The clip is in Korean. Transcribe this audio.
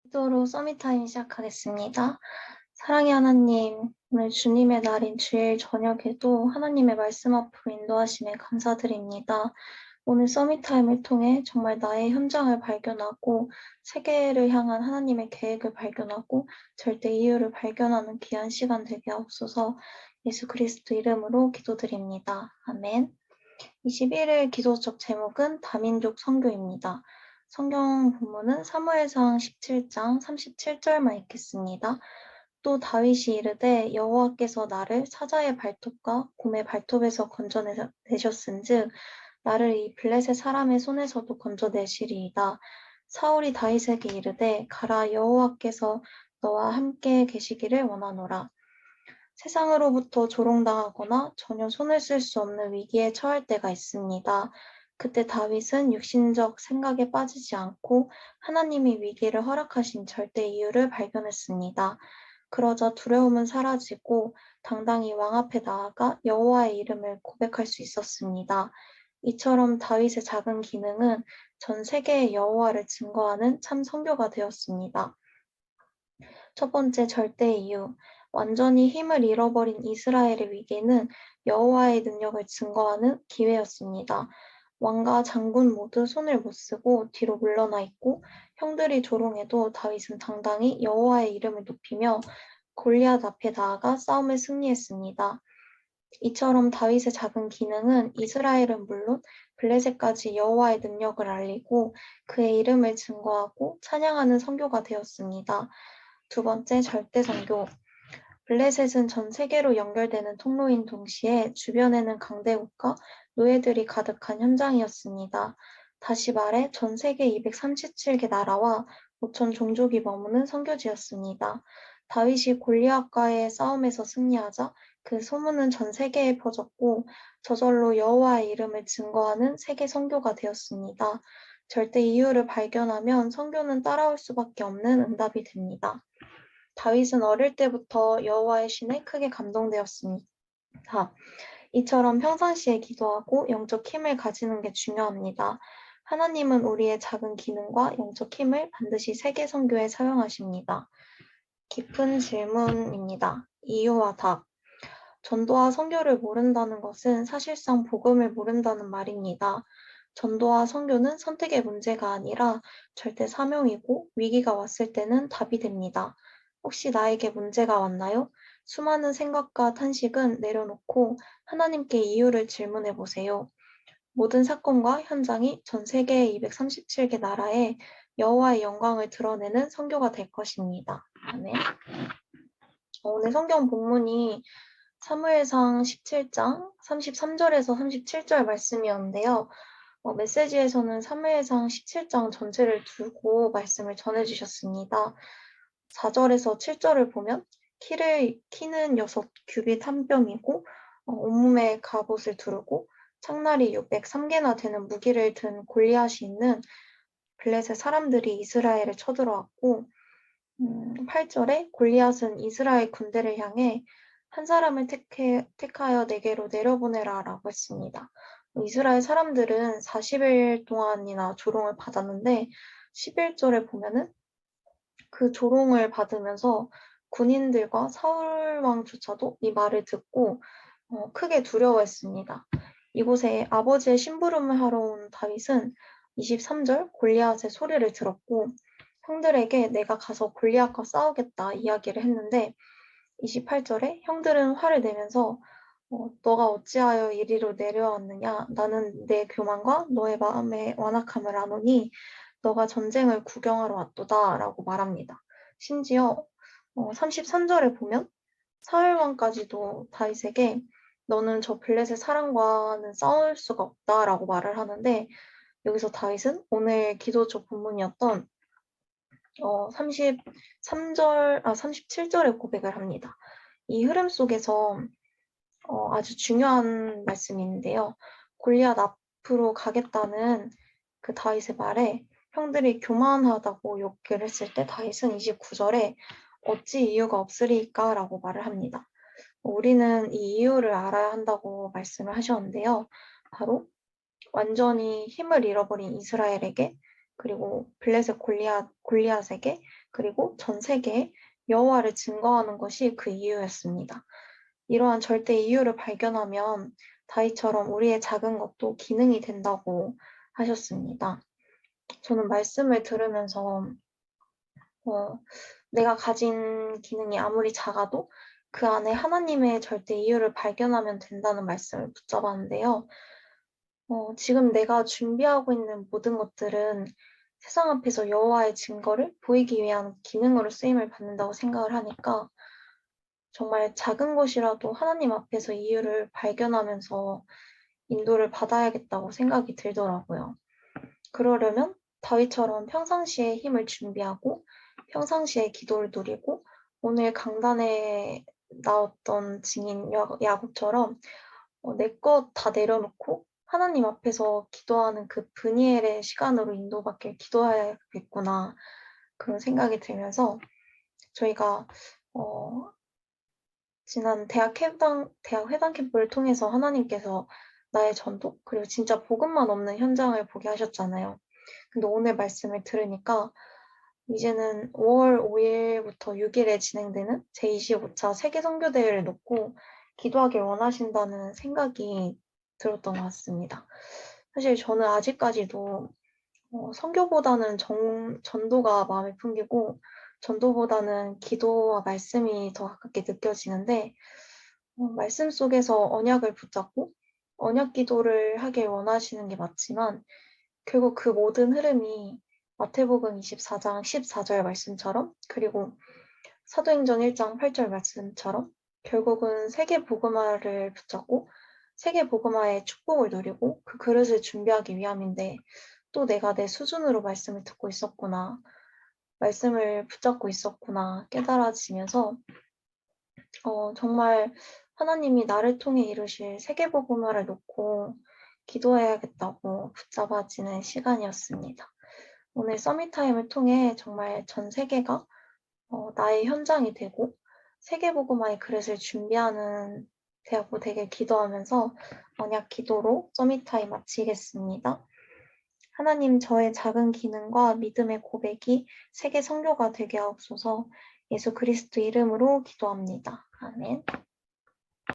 기도로 서밋타임 시작하겠습니다. 사랑의 하나님, 오늘 주님의 날인 주일 저녁에도 하나님의 말씀 앞으로 인도하심에 감사드립니다. 오늘 서밋타임을 통해 정말 나의 현장을 발견하고 세계를 향한 하나님의 계획을 발견하고 절대 이유를 발견하는 귀한 시간 되게 하옵소서. 예수 그리스도 이름으로 기도드립니다. 아멘. 21일 기도적 제목은 다민족 선교입니다. 성경 본문은 사무엘상 17장 37절만 읽겠습니다. 또 다윗이 이르되 여호와께서 나를 사자의 발톱과 곰의 발톱에서 건져내셨은즉 나를 이 블레셋 사람의 손에서도 건져내시리이다. 사울이 다윗에게 이르되 가라 여호와께서 너와 함께 계시기를 원하노라. 세상으로부터 조롱당하거나 전혀 손을 쓸 수 없는 위기에 처할 때가 있습니다. 그때 다윗은 육신적 생각에 빠지지 않고 하나님이 위기를 허락하신 절대 이유를 발견했습니다. 그러자 두려움은 사라지고 당당히 왕 앞에 나아가 여호와의 이름을 고백할 수 있었습니다. 이처럼 다윗의 작은 기능은 전 세계의 여호와를 증거하는 참 선교가 되었습니다. 첫 번째 절대 이유, 완전히 힘을 잃어버린 이스라엘의 위기는 여호와의 능력을 증거하는 기회였습니다. 왕과 장군 모두 손을 못 쓰고 뒤로 물러나 있고 형들이 조롱해도 다윗은 당당히 여호와의 이름을 높이며 골리앗 앞에 나아가 싸움을 승리했습니다. 이처럼 다윗의 작은 기능은 이스라엘은 물론 블레셋까지 여호와의 능력을 알리고 그의 이름을 증거하고 찬양하는 선교가 되었습니다. 두 번째, 절대 선교. 블레셋은 전 세계로 연결되는 통로인 동시에 주변에는 강대국과 노예들이 가득한 현장이었습니다. 다시 말해 전 세계 237개 나라와 5천 종족이 머무는 선교지였습니다. 다윗이 골리앗과의 싸움에서 승리하자 그 소문은 전 세계에 퍼졌고 저절로 여호와의 이름을 증거하는 세계 선교가 되었습니다. 절대 이유를 발견하면 선교는 따라올 수밖에 없는 응답이 됩니다. 다윗은 어릴 때부터 여호와의 신에 크게 감동되었습니다. 이처럼 평상시에 기도하고 영적 힘을 가지는 게 중요합니다. 하나님은 우리의 작은 기능과 영적 힘을 반드시 세계 선교에 사용하십니다. 깊은 질문입니다. 이유와 답. 전도와 선교를 모른다는 것은 사실상 복음을 모른다는 말입니다. 전도와 선교는 선택의 문제가 아니라 절대 사명이고 위기가 왔을 때는 답이 됩니다. 혹시 나에게 문제가 왔나요? 수많은 생각과 탄식은 내려놓고 하나님께 이유를 질문해 보세요. 모든 사건과 현장이 전 세계 237개 나라에 여호와의 영광을 드러내는 선교가 될 것입니다. 아멘. 오늘 성경 본문이 사무엘상 17장 33절에서 37절 말씀이었는데요. 메시지에서는 사무엘상 17장 전체를 두고 말씀을 전해주셨습니다. 4절에서 7절을 보면 키는 6규빗 한 뼘이고 온몸에 갑옷을 두르고 창날이 603개나 되는 무기를 든 골리앗이 있는 블레셋 사람들이 이스라엘에 쳐들어왔고 8절에 골리앗은 이스라엘 군대를 향해 한 사람을 택하여 내게로 내려보내라 라고 했습니다. 이스라엘 사람들은 40일 동안이나 조롱을 받았는데 11절에 보면은 그 조롱을 받으면서 군인들과 사울 왕조차도 이 말을 듣고 크게 두려워했습니다. 이곳에 아버지의 심부름을 하러 온 다윗은 23절 골리앗의 소리를 들었고 형들에게 내가 가서 골리앗과 싸우겠다 이야기를 했는데 28절에 형들은 화를 내면서 너가 어찌하여 이리로 내려왔느냐 나는 내 교만과 너의 마음의 완악함을 아노니 너가 전쟁을 구경하러 왔도다 라고 말합니다. 심지어 33절에 보면 사울왕까지도 다윗에게 너는 저 블레셋 사람과는 싸울 수가 없다 라고 말을 하는데 여기서 다윗은 오늘 기도적 본문이었던 37절의 고백을 합니다. 이 흐름 속에서 아주 중요한 말씀이 있는데요. 골리앗 앞으로 가겠다는 그 다윗의 말에 형들이 교만하다고 욕을 했을 때 다윗은 29절에 어찌 이유가 없으리까? 라고 말을 합니다. 우리는 이 이유를 알아야 한다고 말씀을 하셨는데요. 바로 완전히 힘을 잃어버린 이스라엘에게 그리고 블레셋 골리앗에게 그리고 전 세계에 여호와를 증거하는 것이 그 이유였습니다. 이러한 절대 이유를 발견하면 다윗처럼 우리의 작은 것도 기능이 된다고 하셨습니다. 저는 말씀을 들으면서 내가 가진 기능이 아무리 작아도 그 안에 하나님의 절대 이유를 발견하면 된다는 말씀을 붙잡았는데요. 지금 내가 준비하고 있는 모든 것들은 세상 앞에서 여호와의 증거를 보이기 위한 기능으로 쓰임을 받는다고 생각을 하니까 정말 작은 것이라도 하나님 앞에서 이유를 발견하면서 인도를 받아야겠다고 생각이 들더라고요. 그러려면 다윗처럼 평상시에 힘을 준비하고 평상시에 기도를 누리고 오늘 강단에 나왔던 증인 야곱처럼 내 것 다 내려놓고 하나님 앞에서 기도하는 그 브니엘의 시간으로 인도받길 기도해야겠구나 그런 생각이 들면서 저희가 지난 대학 회당 캠프를 통해서 하나님께서 나의 전도 그리고 진짜 복음만 없는 현장을 보게 하셨잖아요. 근데 오늘 말씀을 들으니까 이제는 5월 5일부터 6일에 진행되는 제25차 세계 선교대회를 놓고 기도하길 원하신다는 생각이 들었던 것 같습니다. 사실 저는 아직까지도 선교보다는 전도가 마음에 풍기고 전도보다는 기도와 말씀이 더 가깝게 느껴지는데 말씀 속에서 언약을 붙잡고 언약 기도를 하길 원하시는 게 맞지만 결국 그 모든 흐름이 마태복음 24장 14절 말씀처럼 그리고 사도행전 1장 8절 말씀처럼 결국은 세계 복음화를 붙잡고 세계 복음화의 축복을 누리고 그 그릇을 준비하기 위함인데 또 내가 내 수준으로 말씀을 듣고 있었구나. 말씀을 붙잡고 있었구나 깨달아지면서 정말 하나님이 나를 통해 이루실 세계 복음화를 놓고 기도해야겠다고 붙잡아지는 시간이었습니다. 오늘 서밋타임을 통해 정말 전 세계가 나의 현장이 되고 세계 복음화의 그릇을 준비하는 대학부 되길 기도하면서 언약 기도로 서밋타임 마치겠습니다. 하나님 저의 작은 기능과 믿음의 고백이 세계 선교가 되게 하옵소서. 예수 그리스도 이름으로 기도합니다. 아멘.